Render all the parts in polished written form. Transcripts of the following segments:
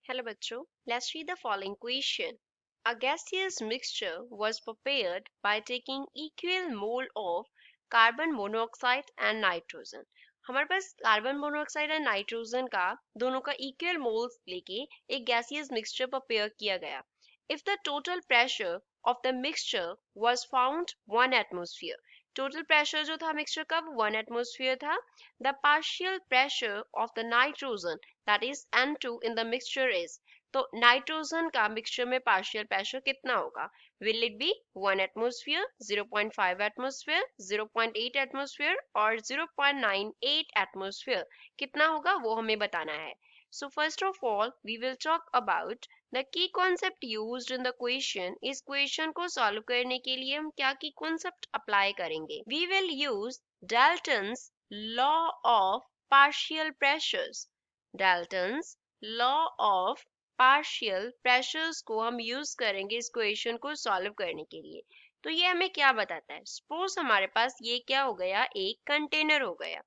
Hello bachcho, let's read the following question. A gaseous mixture was prepared by taking equal mole of carbon monoxide and nitrogen. हमारे पास carbon monoxide and nitrogen का दोनों का equal moles लेके एक gaseous mixture prepare किया गया। If the total pressure of the mixture was found 1 atmosphere, total pressure जो था मिक्सचर का वो 1 एटमॉस्फेयर था। The partial pressure of the nitrogen that is N2 in the mixture is, तो नाइट्रोजन का mixture में पार्शियल प्रेशर कितना होगा? Will it be 1 atmosphere, 0.5 atmosphere, 0.8 atmosphere और 0.98 atmosphere? कितना होगा वो हमें बताना है। So first of all, we will talk about the key concept used in the question. इस question को solve करने के लिए हम क्या key concept apply करेंगे? We will use Dalton's law of partial pressures. Dalton's law of partial pressures को हम यूज करेंगे इस क्वेश्चन को सॉल्व करने के लिए। तो ये हमें क्या बताता है? सपोज हमारे पास ये क्या हो गया, एक कंटेनर हो गया।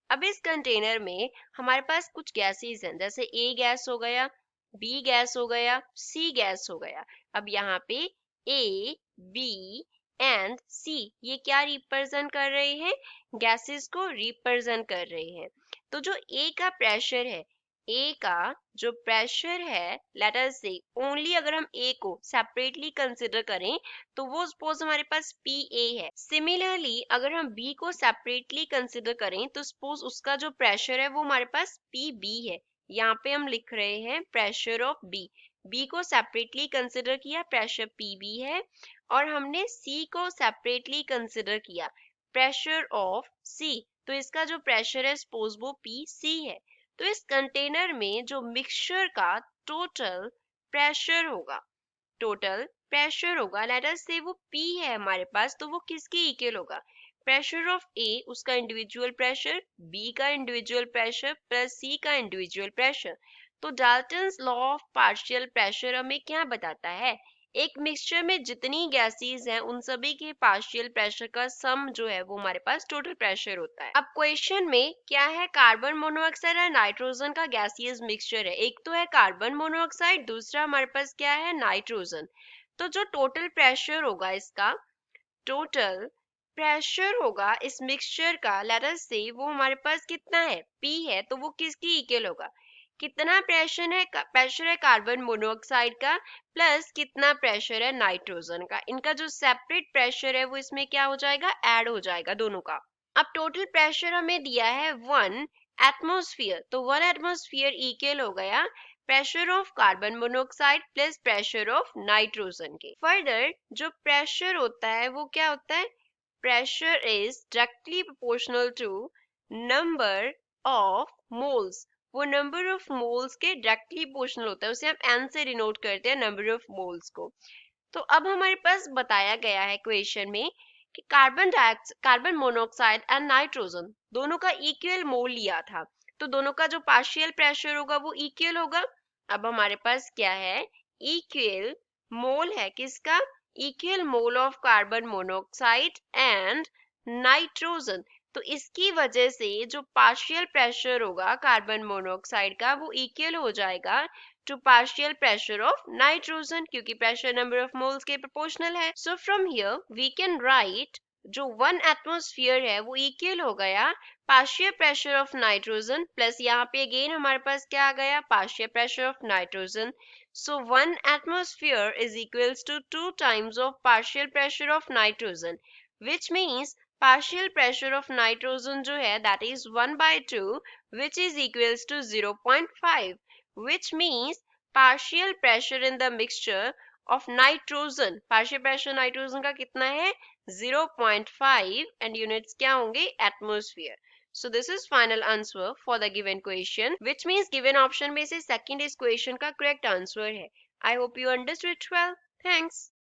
अब इस कंटेनर में हमारे पास कुछ गैसेस हैं, जैसे ए गैस हो गया, बी गैस हो गया, सी गैस हो गया। अब यहाँ पे ए, बी एंड सी ये क्या रिप्रेजेंट कर रहे हैं? गैसेस को रिप्रेजेंट कर रहे हैं। तो जो ए का प्रेशर है, ए का जो प्रेशर है, लेट अस से ओनली अगर हम ए को सेपरेटली कंसिडर करें तो वो सपोज हमारे पास पी ए है। सिमिलरली अगर हम बी को सेपरेटली कंसिडर करें तो सपोज उसका जो प्रेशर है वो हमारे पास पी बी है। यहाँ पे हम लिख रहे हैं प्रेशर ऑफ बी। बी को सेपरेटली कंसिडर किया, प्रेशर पी बी है, और हमने सी को सेपरेटली कंसिडर किया, प्रेशर ऑफ सी, तो इसका जो प्रेशर है सपोज वो पी सी है। तो इस कंटेनर में जो मिक्सचर का टोटल प्रेशर होगा, लेट अस से वो P है हमारे पास, तो वो किसके इक्वल होगा? प्रेशर ऑफ A उसका इंडिविजुअल प्रेशर, B का इंडिविजुअल प्रेशर प्लस C का इंडिविजुअल प्रेशर। तो Dalton's law of partial pressure हमें क्या बताता है? एक मिक्सचर में जितनी गैसेस हैं उन सभी के पार्शियल प्रेशर का सम जो है वो हमारे पास टोटल प्रेशर होता है। अब क्वेश्चन में क्या है? कार्बन मोनोऑक्साइड और नाइट्रोजन का गैसियस मिक्सचर है। एक तो है कार्बन मोनोऑक्साइड, दूसरा हमारे पास क्या है? नाइट्रोजन। तो जो टोटल प्रेशर होगा, इसका टोटल प्रेशर होगा इस मिक्सचर का, लेट अस से वो हमारे पास कितना है? P है, तो वो किसकी इक्वल होगा? कितना प्रेशर है कार्बन मोनोऑक्साइड का प्लस कितना प्रेशर है नाइट्रोजन का। इनका जो सेपरेट प्रेशर है वो इसमें क्या हो जाएगा? ऐड हो जाएगा दोनों का। अब टोटल प्रेशर हमें दिया है 1 एटमॉस्फेयर, तो 1 एटमॉस्फेयर इक्वल हो गया pressure of carbon monoxide plus pressure of nitrogen के। फर्दर जो प्रेशर होता है वो क्या होता है? Pressure is directly proportional to number of moles. वो नंबर ऑफ मोल्स के डायरेक्टली प्रोपोर्शनल होता है, उसे हम एन से डिनोट करते हैं, नंबर ऑफ मोल्स को। तो अब हमारे पास बताया गया है क्वेश्चन में कि कार्बन मोनोऑक्साइड एंड नाइट्रोजन दोनों का इक्वल मोल लिया था, तो दोनों का जो पार्शियल प्रेशर होगा वो इक्वल होगा। अब हमारे पास क्या है? इक्वल मोल है, किसका? Equal mole of carbon monoxide and nitrogen. तो इसकी वजह से जो पार्शियल प्रेशर होगा कार्बन मोनोऑक्साइड का वो इक्वल हो जाएगा to partial pressure of nitrogen, क्योंकि प्रेशर नंबर ऑफ मोल्स के प्रोपोर्शनल है। So from here we can write जो 1 एटमॉस्फेयर है वो इक्वल हो गया partial pressure of nitrogen plus यहाँ पे अगेन हमारे पास क्या आ गया? Partial pressure of nitrogen. So 1 atmosphere is equals to 2 times of partial pressure of nitrogen, which means partial pressure of nitrogen जो है that is 1/2 which is equals to 0.5, which means partial pressure in the mixture of nitrogen, partial pressure nitrogen का कितना है? 0.5 and units क्या होंगे? atmosphere. So this is final answer for the given question, which means given option में से second इस question का correct answer है। I hope you understood it well. Thanks.